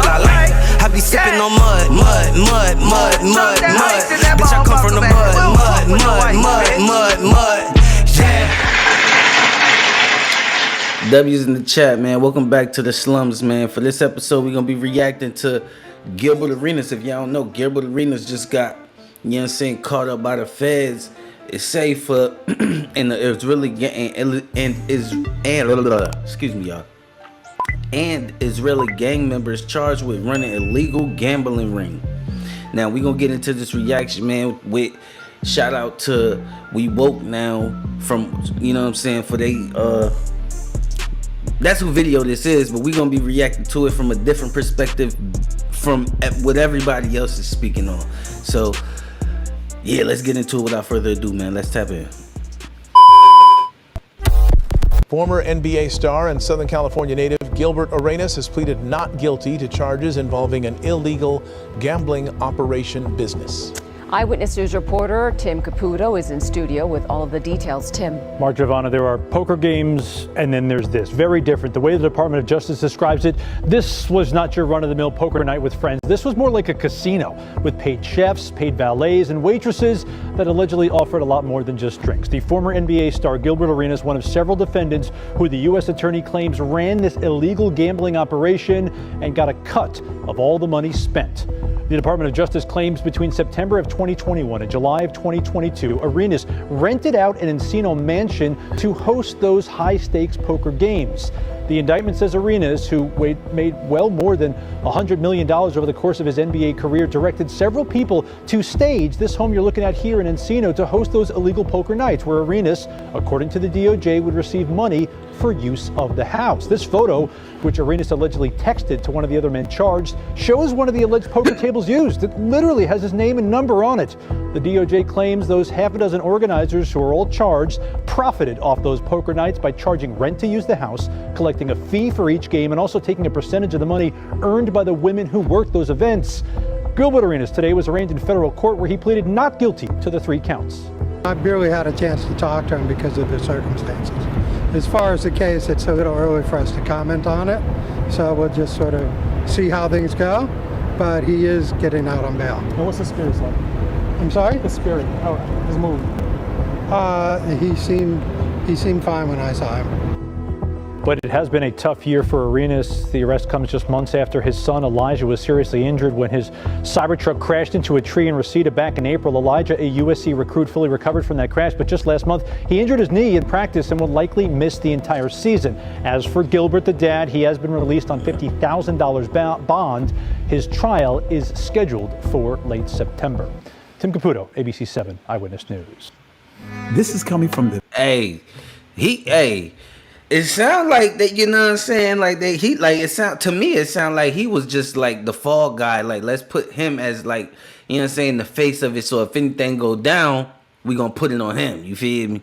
what I like. I be sipping on mud. Bitch, I come from the mud. Yeah. W's in the chat, man. Welcome back to the slums, man. For this episode, we're gonna be reacting to Gilbert Arenas. If y'all don't know, Gilbert Arenas just got, you know what I'm saying, caught up by the feds. It's safe for and it's really getting excuse me, y'all. And Israeli gang members charged with running illegal gambling ring. Now we gonna get into this reaction, man, with shout out to We Woke Now from, you know what I'm saying, for they that's who video this is, but we gonna be reacting to it from a different perspective from what everybody else is speaking on. So yeah, let's get into it without further ado, man. Let's tap in. Former NBA star and Southern California native Gilbert Arenas has pleaded not guilty to charges involving an illegal gambling operation business. Eyewitness News reporter Tim Caputo is in studio with all of the details. Tim. Mark Giovanna, there are poker games and then there's this. Very different. The way the Department of Justice describes it, this was not your run-of-the-mill poker night with friends. This was more like a casino with paid chefs, paid valets, and waitresses that allegedly offered a lot more than just drinks. The former NBA star Gilbert Arenas, one of several defendants who the U.S. attorney claims ran this illegal gambling operation and got a cut of all the money spent. The Department of Justice claims between September of 2021 and July of 2022, Arenas rented out an Encino mansion to host those high-stakes poker games. The indictment says Arenas, who made well more than $100 million over the course of his NBA career, directed several people to stage this home you're looking at here in Encino to host those illegal poker nights, where Arenas, according to the DOJ, would receive money for use of the house. This photo, which Arenas allegedly texted to one of the other men charged, shows one of the alleged poker tables used. It literally has his name and number on it. The DOJ claims those half a dozen organizers, who are all charged, profited off those poker nights by charging rent to use the house, collecting a fee for each game, and also taking a percentage of the money earned by the women who worked those events. Gilbert Arenas today was arraigned in federal court, where he pleaded not guilty to the 3 counts. I barely had a chance to talk to him because of the circumstances. As far as the case, it's a little early for us to comment on it, so we'll just sort of see how things go, but he is getting out on bail. And what's the spirit like? I'm sorry? The spirit, how his mood? He seemed fine when I saw him. But it has been a tough year for Arenas. The arrest comes just months after his son Elijah was seriously injured when his Cybertruck crashed into a tree in Reseda back in April. Elijah, a USC recruit, fully recovered from that crash, but just last month he injured his knee in practice and will likely miss the entire season. As for Gilbert, the dad, he has been released on $50,000 bond. His trial is scheduled for late September. Tim Caputo, ABC 7 Eyewitness News. This is coming from the It sound like that, you know what I'm saying? Like it sound like he was just like the fall guy. Like, let's put him as, like, you know what I'm saying, the face of it. So if anything go down, we gonna put it on him. You feel me?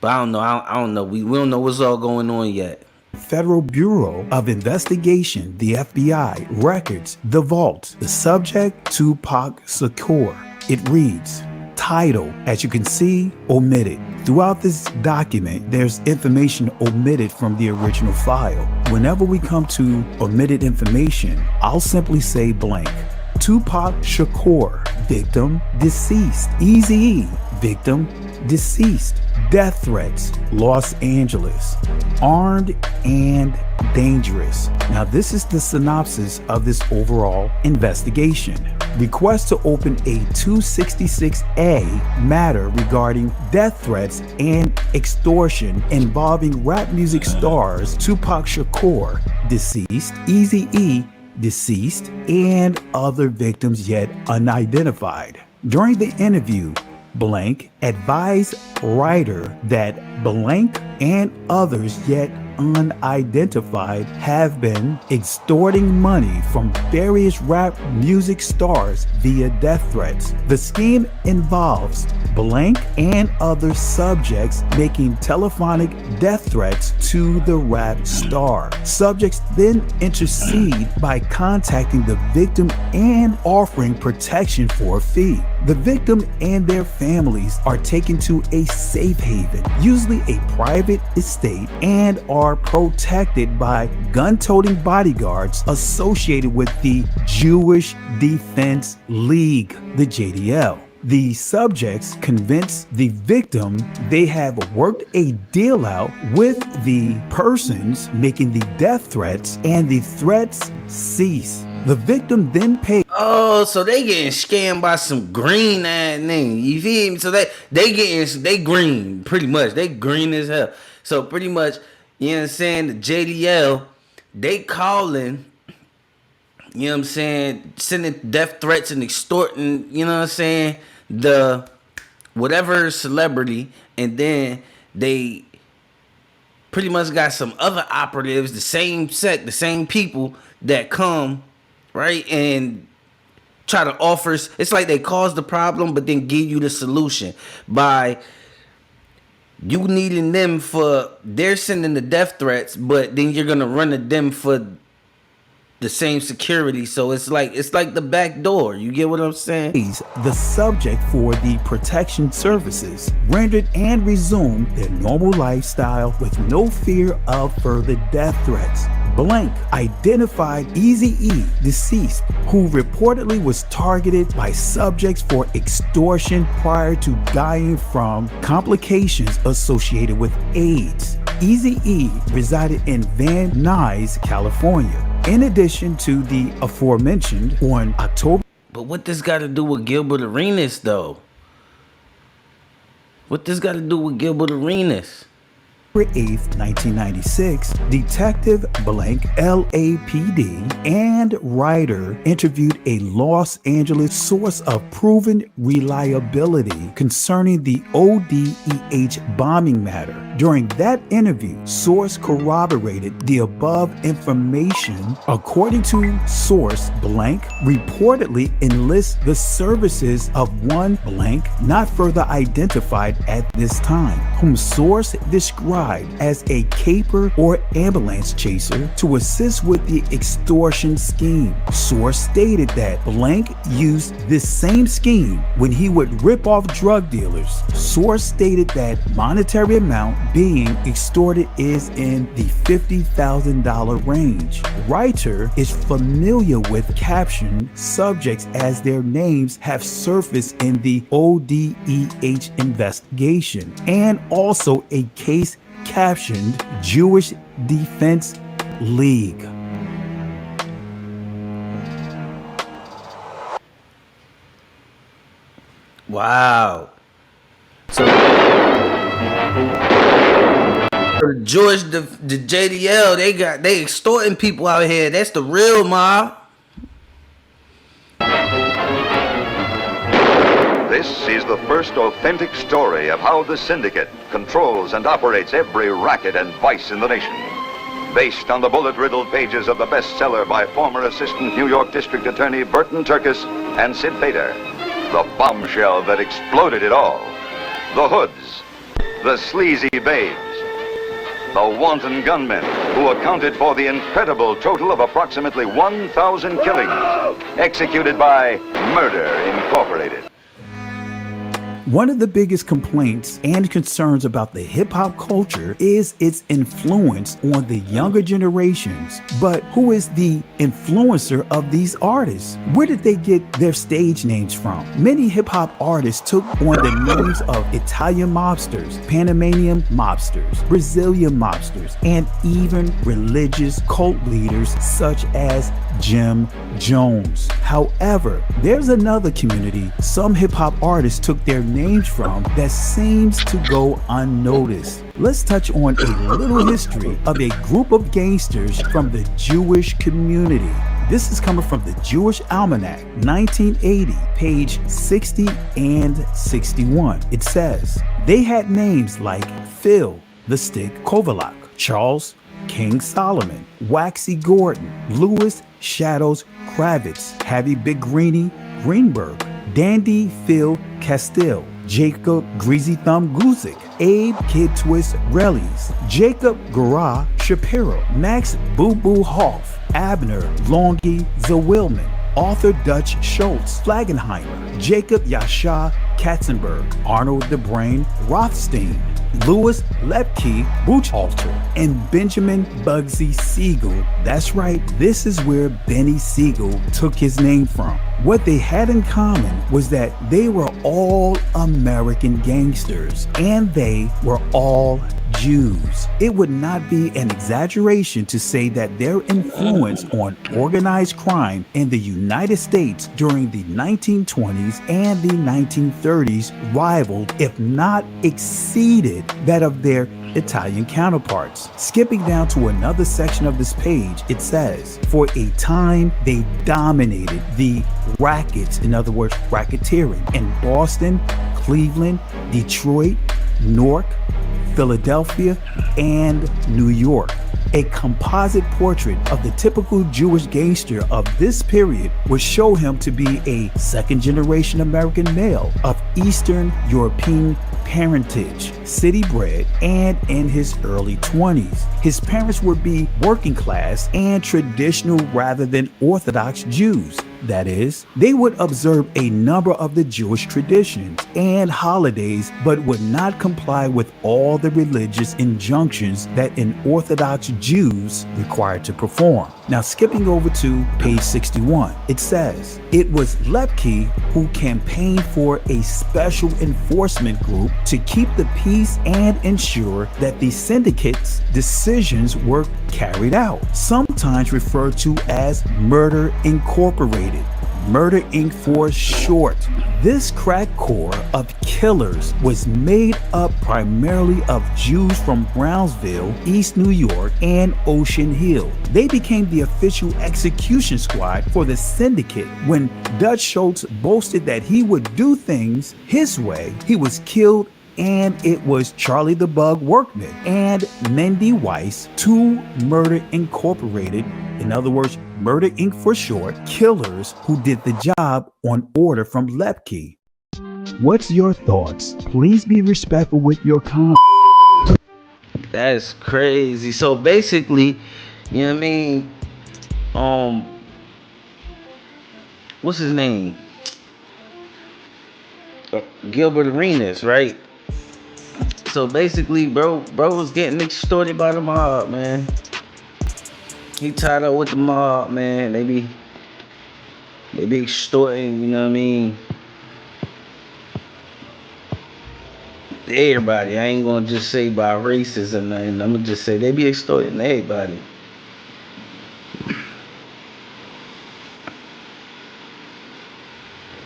But I don't know. I don't know. We don't know what's all going on yet. Federal Bureau of Investigation, the FBI, records the vault. The subject, Tupac Shakur. It reads, title, as you can see, omitted. Throughout this document, there's information omitted from the original file. Whenever we come to omitted information, I'll simply say blank. Tupac Shakur, victim, deceased. Eazy-E, victim, deceased. Death threats, Los Angeles. Armed and dangerous. Now, this is the synopsis of this overall investigation. Request to open a 266A matter regarding death threats and extortion involving rap music stars Tupac Shakur, deceased, Eazy-E, deceased, and other victims yet unidentified. During the interview, blank advised writer that blank and others yet unidentified have been extorting money from various rap music stars via death threats. The scheme involves blank and other subjects making telephonic death threats to the rap star. Subjects then intercede by contacting the victim and offering protection for a fee. The victim and their families are taken to a safe haven, usually a private private estate and are protected by gun-toting bodyguards associated with the Jewish Defense League, the JDL. The subjects convince the victim they have worked a deal out with the persons making the death threats, and the threats cease. The victim then pays. Oh, so they getting scammed by some green ass niggas. You feel me? So they green pretty much. They green as hell. So pretty much, you know what I'm saying? The JDL, they calling. You know what I'm saying? Sending death threats and extorting. You know what I'm saying? The whatever celebrity, and then they pretty much got some other operatives, the same the same people that come, right, and try to offer. It's like they cause the problem, but then give you the solution by you needing them for. They're sending the death threats, but then you're gonna run to them for the same security. So it's like the back door. You get what I'm saying? The subject for the protection services rendered and resumed their normal lifestyle with no fear of further death threats. Blank identified Eazy-E, deceased, who reportedly was targeted by subjects for extortion prior to dying from complications associated with AIDS. Eazy-E resided in Van Nuys, California. In addition to the aforementioned, on October. But what this got to do with Gilbert Arenas, though? What this got to do with Gilbert Arenas? 8th, 1996, Detective Blank LAPD and writer interviewed a Los Angeles source of proven reliability concerning the ODEH bombing matter. During that interview, source corroborated the above information. According to source, Blank reportedly enlists the services of one Blank, not further identified at this time, whom source described as a caper or ambulance chaser to assist with the extortion scheme. Source stated that Blank used this same scheme when he would rip off drug dealers. Source stated that monetary amount being extorted is in the $50,000 range. Writer is familiar with captioned subjects as their names have surfaced in the ODEH investigation, and also a case captioned Jewish Defense League. Wow. So George, the JDL, they extorting people out here. That's the real mob. This is the first authentic story of how the syndicate controls and operates every racket and vice in the nation. Based on the bullet-riddled pages of the bestseller by former Assistant New York District Attorney Burton Turkis and Sid Fader, the bombshell that exploded it all. The hoods, the sleazy babes, the wanton gunmen who accounted for the incredible total of approximately 1,000 killings executed by Murder Incorporated. One of the biggest complaints and concerns about the hip-hop culture is its influence on the younger generations. But who is the influencer of these artists? Where did they get their stage names from? Many hip-hop artists took on the names of Italian mobsters, Panamanian mobsters, Brazilian mobsters, and even religious cult leaders such as Jim Jones. However, there's another community some hip-hop artists took their names from that seems to go unnoticed. Let's touch on a little history of a group of gangsters from the Jewish community. This is coming from the Jewish Almanac, 1980, page 60 and 61. It says, they had names like Phil the Stick Kovalak, Charles King Solomon, Waxy Gordon, Louis Shadows Kravitz, Heavy Big Greenie Greenberg, Dandy Phil Castile, Jacob Greasy Thumb Guzik, Abe Kid Twist Rellies, Jacob Gura Shapiro, Max Boo Boo Hoff, Abner Longy Zawilman, Arthur Dutch Schultz Flagenheimer, Jacob Yasha Katzenberg, Arnold the Brain Rothstein, Louis Lepke Buchalter, and Benjamin Bugsy Siegel. That's right, this is where Benny Siegel took his name from. What they had in common was that they were all American gangsters, and they were all Jews. It would not be an exaggeration to say that their influence on organized crime in the United States during the 1920s and the 1930s rivaled, if not exceeded, that of their Italian counterparts. Skipping down to another section of this page, it says, for a time they dominated the rackets, in other words, racketeering, in Boston, Cleveland, Detroit, Newark, Philadelphia, and New York. A composite portrait of the typical Jewish gangster of this period would show him to be a second-generation American male of Eastern European parentage, city-bred, and in his early 20s. His parents would be working class and traditional rather than Orthodox Jews. That is, they would observe a number of the Jewish traditions and holidays, but would not comply with all the religious injunctions that an Orthodox Jews required to perform. Now, skipping over to page 61, it says, it was Lepke who campaigned for a special enforcement group to keep the peace and ensure that the syndicate's decisions were carried out, sometimes referred to as Murder Incorporated. Murder Inc. for short. This crack corps of killers was made up primarily of Jews from Brownsville, East New York, and Ocean Hill. They became the official execution squad for the syndicate. When Dutch Schultz boasted that he would do things his way, he was killed, and it was Charlie the Bug Workman and Mendy Weiss, two Murder Incorporated, in other words, Murder Inc. for short, killers who did the job on order from Lepke. What's your thoughts? Please be respectful with your comments. That's crazy. So basically, you know what I mean? What's his name? Gilbert Arenas, right? So basically, bro was getting extorted by the mob, man. He tied up with the mob, man. They be extorting, you know what I mean? Everybody. I ain't gonna just say by races or nothing. I'm gonna just say they be extorting everybody.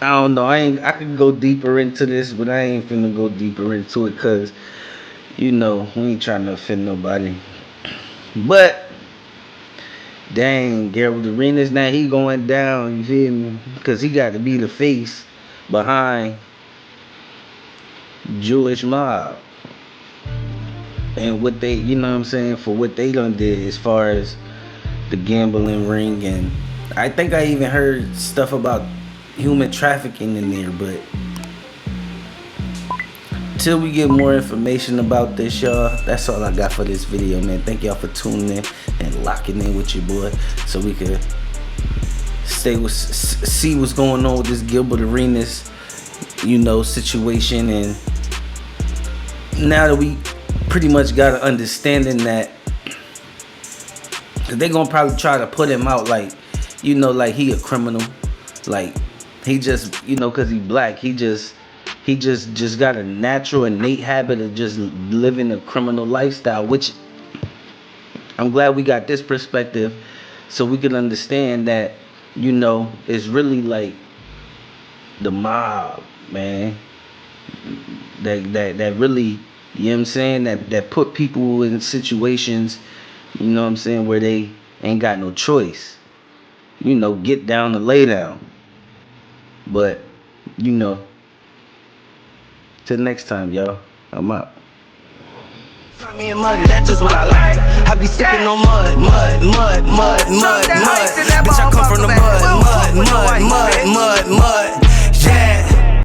I don't know. I could go deeper into this, but I ain't finna go deeper into it because, you know, we ain't trying to offend nobody. But dang, Gilbert Arenas, now he going down, you feel me? Because he got to be the face behind Jewish mob. And what they, you know what I'm saying, for what they done did as far as the gambling ring. And I think I even heard stuff about human trafficking in there, but until we get more information about this, y'all, that's all I got for this video, man. Thank y'all for tuning in and locking in with your boy so we could see what's going on with this Gilbert Arenas, you know, situation. And now that we pretty much got an understanding that they're gonna probably try to put him out like, you know, like he a criminal, like he just, you know, because he black, he just got a natural innate habit of just living a criminal lifestyle, which I'm glad we got this perspective so we can understand that, you know, it's really like the mob, man, that really, you know what I'm saying, that put people in situations, you know what I'm saying, where they ain't got no choice, you know, get down and lay down. But, you know, till next time, y'all, I'm out. Me and money, that's just what I like. I be sipping on mud. Bitch, I come from the mud.